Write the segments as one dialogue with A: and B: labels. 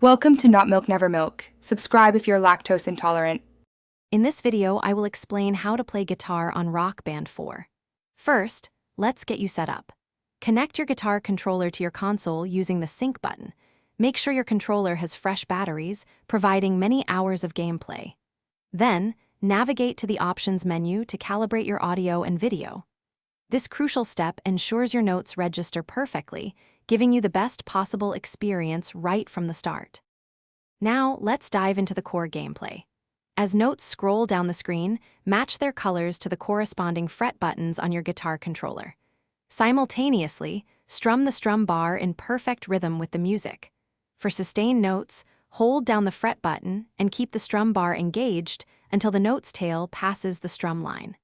A: Welcome to Not Milk Never Milk. Subscribe if you're lactose intolerant.
B: In this video, I will explain how to play guitar on Rock Band 4. First, let's get you set up. Connect your guitar controller to your console using the sync button. Make sure your controller has fresh batteries, providing many hours of gameplay. Then, navigate to the options menu to calibrate your audio and video. This crucial step ensures your notes register perfectly, giving you the best possible experience right from the start. Now, let's dive into the core gameplay. As notes scroll down the screen, match their colors to the corresponding fret buttons on your guitar controller. Simultaneously, strum the strum bar in perfect rhythm with the music. For sustained notes, hold down the fret button and keep the strum bar engaged until the note's tail passes the strum line.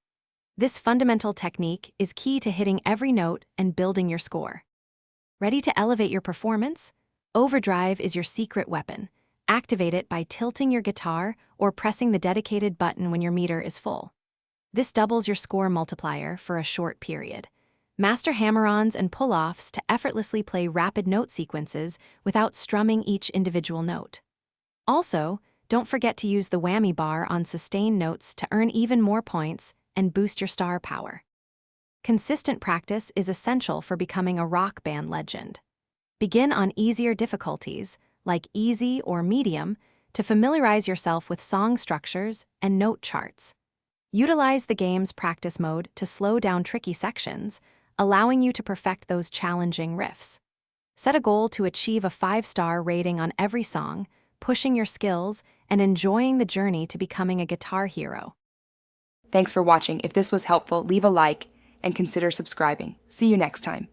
B: This fundamental technique is key to hitting every note and building your score. Ready to elevate your performance? Overdrive is your secret weapon. Activate it by tilting your guitar or pressing the dedicated button when your meter is full. This doubles your score multiplier for a short period. Master hammer-ons and pull-offs to effortlessly play rapid note sequences without strumming each individual note. Also, don't forget to use the whammy bar on sustained notes to earn even more points and boost your star power. Consistent practice is essential for becoming a rock band legend. Begin on easier difficulties, like easy or medium, to familiarize yourself with song structures and note charts. Utilize the game's practice mode to slow down tricky sections, allowing you to perfect those challenging riffs. Set a goal to achieve a 5-star rating on every song, pushing your skills and enjoying the journey to becoming a guitar hero.
A: Thanks for watching. If this was helpful, leave a like and consider subscribing. See you next time.